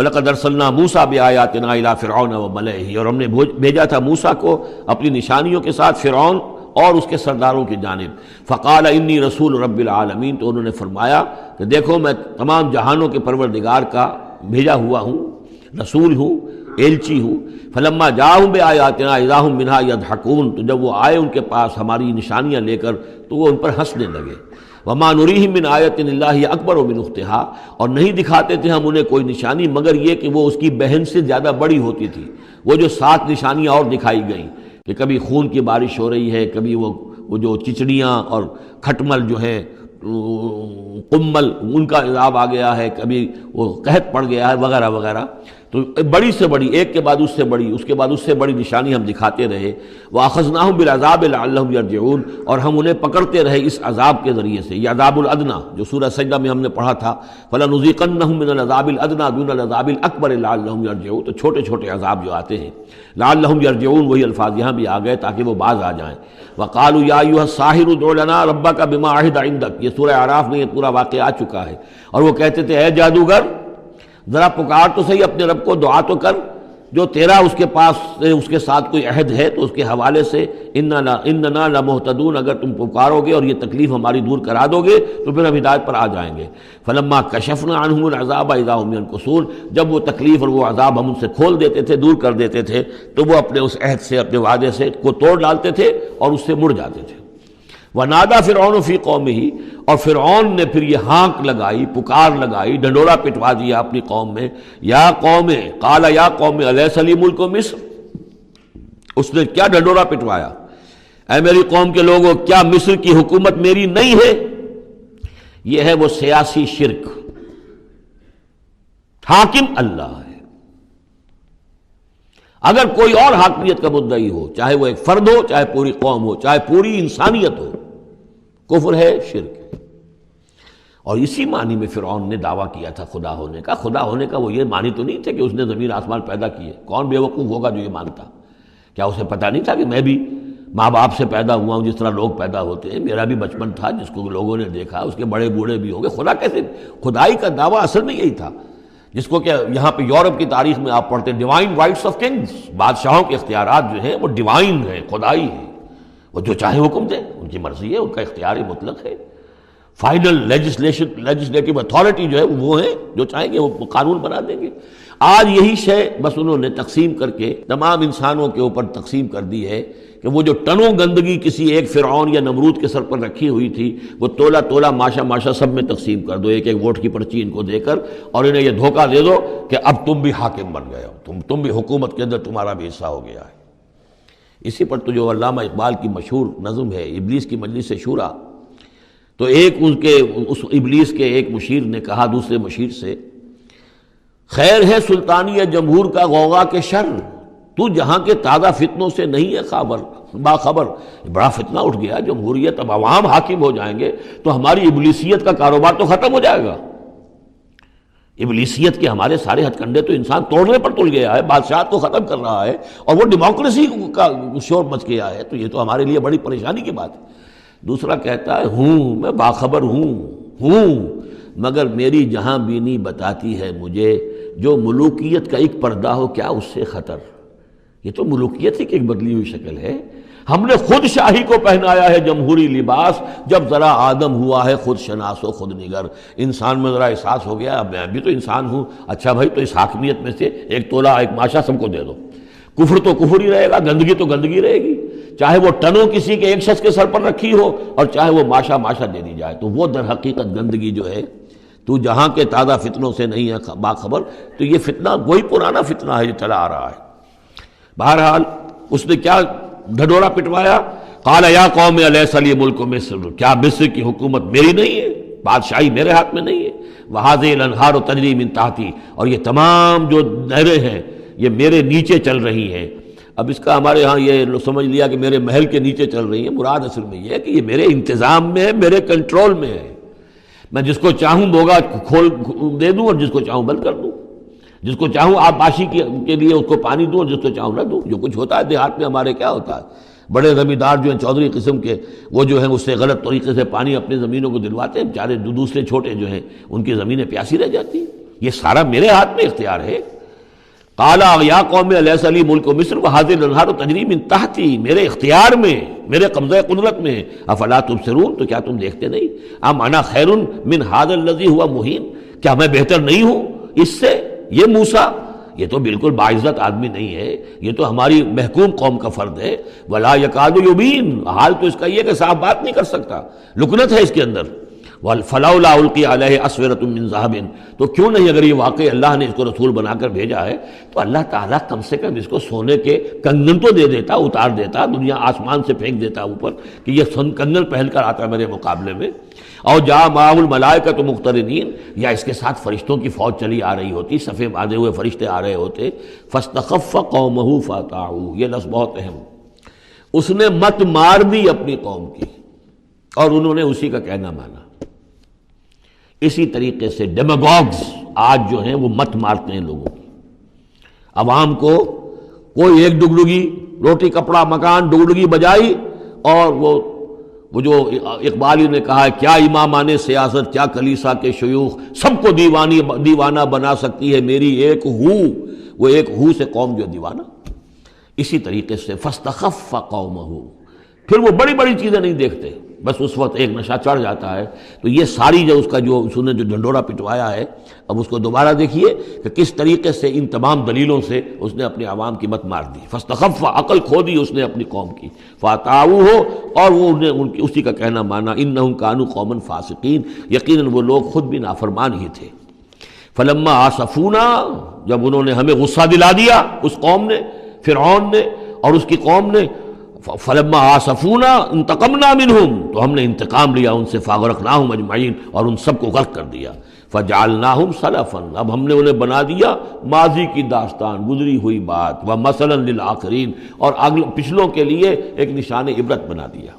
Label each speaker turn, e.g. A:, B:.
A: وَلَقَدْ أَرْسَلْنَا مُوسَىٰ بِآيَاتِنَا إِلَىٰ فِرْعَوْنَ وَمَلَئِهِ، اور ہم نے بھیجا تھا موسیٰ کو اپنی نشانیوں کے ساتھ فرعون اور اس کے سرداروں کی جانب. فقال انی رسول رب العالمین، تو انہوں نے فرمایا کہ دیکھو میں تمام جہانوں کے پروردگار کا بھیجا ہوا ہوں، رسول ہوں، ایلچی ہوں. فلما جاءہم بآیاتنا اذا ہم منہا یضحکون، تو جب وہ آئے ان کے پاس ہماری نشانیاں لے کر تو وہ ان پر ہنسنے لگے. وما نریہم من آیۃ الا ہی اکبر من اختہا، اور نہیں دکھاتے تھے ہم انہیں کوئی نشانی مگر یہ کہ وہ اس کی بہن سے زیادہ بڑی ہوتی تھی. وہ جو 7 نشانیاں اور دکھائی گئیں کہ کبھی خون کی بارش ہو رہی ہے، کبھی وہ جو چچڑیاں اور کھٹمل جو ہیں قمل ان کا عذاب آ گیا ہے، کبھی وہ قحط پڑ گیا ہے وغیرہ وغیرہ. تو بڑی سے بڑی، ایک کے بعد اس سے بڑی، اس کے بعد اس سے بڑی نشانی ہم دکھاتے رہے. وَأَخَذْنَاهُمْ بِالْعَذَابِ لَعَلَّهُمْ يَرْجِعُونَ، اور ہم انہیں پکڑتے رہے اس عذاب کے ذریعے سے. یہ عذاب الادنیٰ جو سورہ سجدہ میں ہم نے پڑھا تھا، فَلَنُذِيقَنَّهُم مِّنَ الْعَذَابِ الْأَدْنَىٰ دُونَ الْعَذَابِ الْأَكْبَرِ لَعَلَّهُمْ يَرْجِعُونَ. تو چھوٹے چھوٹے عذاب جو آتے ہیں لعلہم یرجعون، وہی الفاظ یہاں بھی آ گئے تاکہ وہ باز آ جائیں. وقالوا یا ایھا الساحر ادع لنا ربک بما عہد عندک، یہ سورہ اعراف میں یہ پورا واقعہ آ چکا ہے. اور وہ کہتے تھے اے جادوگر ذرا پکار تو صحیح اپنے رب کو، دعا تو کر جو تیرا اس کے پاس اس کے ساتھ کوئی عہد ہے تو اس کے حوالے سے اننا لمہتدون، اگر تم پکارو گے اور یہ تکلیف ہماری دور کرا دو گے تو پھر ہم ہدایت پر آ جائیں گے. فلما کشفنا عنہم العذاب اذا هم ينكثون، جب وہ تکلیف اور وہ عذاب ہم ان سے کھول دیتے تھے، دور کر دیتے تھے، تو وہ اپنے اس عہد سے، اپنے وعدے سے کو توڑ ڈالتے تھے اور اس سے مڑ جاتے تھے. وَنَادَىٰ فِرْعَوْنُ فِي قَوْمِهِ، اور فرعون نے پھر یہ ہانک لگائی، پکار لگائی، ڈنڈورا پٹوا دیا اپنی قوم میں. یا قوم، قال یا قوم الیس لی ملک مصر، اس نے کیا ڈنڈورا پٹوایا، اے میری قوم کے لوگوں کیا مصر کی حکومت میری نہیں ہے؟ یہ ہے وہ سیاسی شرک. حاکم اللہ ہے. اگر کوئی اور حاکمیت کا مدعی ہو، چاہے وہ ایک فرد ہو، چاہے پوری قوم ہو، چاہے پوری انسانیت ہو، کفر ہے، شرک ہے. اور اسی معنی میں فرعون نے دعویٰ کیا تھا خدا ہونے کا. خدا ہونے کا وہ یہ معنی تو نہیں تھا کہ اس نے زمین آسمان پیدا کیے. کون بے وقوف ہوگا جو یہ مانتا؟ کیا اسے پتہ نہیں تھا کہ میں بھی ماں باپ سے پیدا ہوا ہوں جس طرح لوگ پیدا ہوتے ہیں؟ میرا بھی بچپن تھا جس کو لوگوں نے دیکھا، اس کے بڑے بوڑھے بھی ہو گئے. خدا کیسے؟ خدائی کا دعویٰ اصل میں یہی تھا جس کو کہ یہاں پہ یورپ کی تاریخ میں آپ پڑھتے ہیں ڈیوائن رائٹس آف کنگز، بادشاہوں کے اختیارات جو ہیں وہ ڈیوائن ہیں، خدائی ہیں. وہ جو چاہے حکم دیں، ان کی مرضی ہے، ان کا اختیار مطلق ہے. فائنل لیجسلیٹو اتھارٹی جو ہے وہ ہیں، جو چاہیں گے وہ قانون بنا دیں گے. آج یہی شے بس انہوں نے تقسیم کر کے تمام انسانوں کے اوپر تقسیم کر دی ہے کہ وہ جو ٹنوں گندگی کسی ایک فرعون یا نمرود کے سر پر رکھی ہوئی تھی، وہ تولا تولا ماشا ماشا سب میں تقسیم کر دو، ایک ایک ووٹ کی پرچی ان کو دے کر، اور انہیں یہ دھوکہ دے دو کہ اب تم بھی حاکم بن گئے ہو، تم بھی حکومت کے اندر تمہارا بھی حصہ ہو گیا ہے. اسی پر تو جو علامہ اقبال کی مشہور نظم ہے ابلیس کی مجلس شورا، تو ایک اس ابلیس کے ایک مشیر نے کہا دوسرے مشیر سے، خیر ہے سلطانی جمہور کا غوغا کے شر، تو جہاں کے تازہ فتنوں سے نہیں ہے باخبر. بڑا فتنہ اٹھ گیا جمہوریت، اب عوام حاکم ہو جائیں گے تو ہماری ابلیسیت کا کاروبار تو ختم ہو جائے گا. ابلیسیت کے ہمارے سارے ہتھ کنڈے تو انسان توڑنے پر تل گیا ہے، بادشاہت کو ختم کر رہا ہے، اور وہ ڈیموکریسی کا شور مچ گیا ہے، تو یہ تو ہمارے لیے بڑی پریشانی کی بات ہے. دوسرا کہتا ہے میں باخبر ہوں مگر میری جہاں بینی بتاتی ہے مجھے جو ملوکیت کا ایک پردہ ہو کیا اس سے خطر. یہ تو ملوکیت ہی کی ایک بدلی ہوئی شکل ہے. ہم نے خود شاہی کو پہنایا ہے جمہوری لباس، جب ذرا آدم ہوا ہے خود شناس و خود نگر. انسان میں ذرا احساس ہو گیا اب میں بھی تو انسان ہوں. اچھا بھائی، تو اس حاکمیت میں سے ایک تولا ایک ماشا سب کو دے دو. کفر تو کفر ہی رہے گا، گندگی تو گندگی رہے گی، چاہے وہ ٹنوں کسی کے ایک شخص کے سر پر رکھی ہو اور چاہے وہ ماشا ماشا دے دی جائے. تو وہ در حقیقت گندگی جو ہے، تو جہاں کے تازہ فتنوں سے نہیں ہے باخبر، تو یہ فتنہ وہی پرانا فتنہ ہے جو چلا آ رہا ہے. بہرحال اس نے کیا ڈھڈورا پٹوایا، قال یا قوم الیس لی ملک مصر، کیا مصر کی حکومت میری نہیں ہے، بادشاہی میرے ہاتھ میں نہیں ہے. وہذہ الانہار تجری من تحتی، اور یہ تمام جو نہریں ہیں یہ میرے نیچے چل رہی ہیں. اب اس کا ہمارے ہاں یہ سمجھ لیا کہ میرے محل کے نیچے چل رہی ہیں، مراد اصل میں یہ ہے کہ یہ میرے انتظام میں ہے، میرے کنٹرول میں ہے. میں جس کو چاہوں بوگا کھول دے دوں اور جس کو چاہوں بند کر دوں، جس کو چاہوں آبپاشی کے لیے اس کو پانی دوں اور جس کو چاہوں نہ دوں. جو کچھ ہوتا ہے دیہات میں ہمارے کیا ہوتا ہے، بڑے زمیندار جو ہیں چودھری قسم کے، وہ جو ہیں اس سے غلط طریقے سے پانی اپنی زمینوں کو دلواتے ہیں، بیچارے دوسرے چھوٹے جو ہیں ان کی زمینیں پیاسی رہ جاتی ہیں. یہ سارا میرے ہاتھ میں اختیار ہے۔ قال یا قوم الیس لی ملک مصر وہذہ الانہار تجری من تحتی، میرے اختیار میں، میرے قبضہ قدرت میں، افلا تبصرون، تو کیا تم دیکھتے نہیں؟ ام انا خیر من ھذا الذی هو مہین، کیا میں بہتر نہیں ہوں اس سے؟ یہ موسیٰ یہ تو بالکل باعزت آدمی نہیں ہے، یہ تو ہماری محکوم قوم کا فرد ہے۔ ولا یکاد یبین، حال تو اس کا یہ کہ صاف بات نہیں کر سکتا، لکنت ہے اس کے اندر۔ فلولا القی علیہ اسورۃ من ذہب، تو کیوں نہیں، اگر یہ واقعی اللہ نے اس کو رسول بنا کر بھیجا ہے تو اللہ تعالیٰ کم سے کم اس کو سونے کے کنگن تو دے دیتا، اتار دیتا، دنیا آسمان سے پھینک دیتا اوپر کہ یہ کنگن پہن کر آتا میرے مقابلے میں۔ اور جاء معہ الملائکۃ مقترنین، یا اس کے ساتھ فرشتوں کی فوج چلی آ رہی ہوتی، صفے باندھے ہوئے فرشتے آ رہے ہوتے۔ فاستخف قومہ فاطاعوہ، یہ لفظ بہت اہم، اس نے مت مار دی اپنی قوم کی اور انہوں نے اسی کا کہنا مانا۔ اسی طریقے سے ڈیماگوگز آج جو ہیں وہ مت مارتے ہیں لوگوں کی، عوام کو کوئی ایک ڈگڈگی، روٹی کپڑا مکان ڈگڈگی بجائی، اور وہ جو اقبالی نے کہا ہے کیا امامان سیاست، کیا کلیسا کے شیوخ، سب کو دیوانہ بنا سکتی ہے میری ایک ہو، وہ ایک ہو سے قوم جو دیوانہ۔ اسی طریقے سے فاستخف قومہ، پھر وہ بڑی بڑی چیزیں نہیں دیکھتے، بس اس وقت ایک نشہ چڑھ جاتا ہے تو یہ ساری جو اس کا جو اس نے جو ڈنڈورا پٹوایا ہے، اب اس کو دوبارہ دیکھیے کہ کس طریقے سے ان تمام دلیلوں سے اس نے اپنے عوام کی مت مار دی۔ فاستخف، عقل کھو دی اس نے اپنی قوم کی، فاطاعوہ، اور وہ انہیں اسی کا کہنا مانا۔ انہم کانوا قوما فاسقین، یقیناً وہ لوگ خود بھی نافرمان ہی تھے۔ فلما آسفونا، جب انہوں نے ہمیں غصہ دلا دیا، اس قوم نے، فرعون نے اور اس کی قوم نے، فلما آسفونا انتقمنا منہم، تو ہم نے انتقام لیا ان سے، فاغرقناہم اجمعین، اور ان سب کو غرق کر دیا۔ فجعلناہم سلفا، اب ہم نے انہیں بنا دیا ماضی کی داستان، گزری ہوئی بات، ومثلا للآخرین، اور پچھلوں کے لیے ایک نشان عبرت بنا دیا۔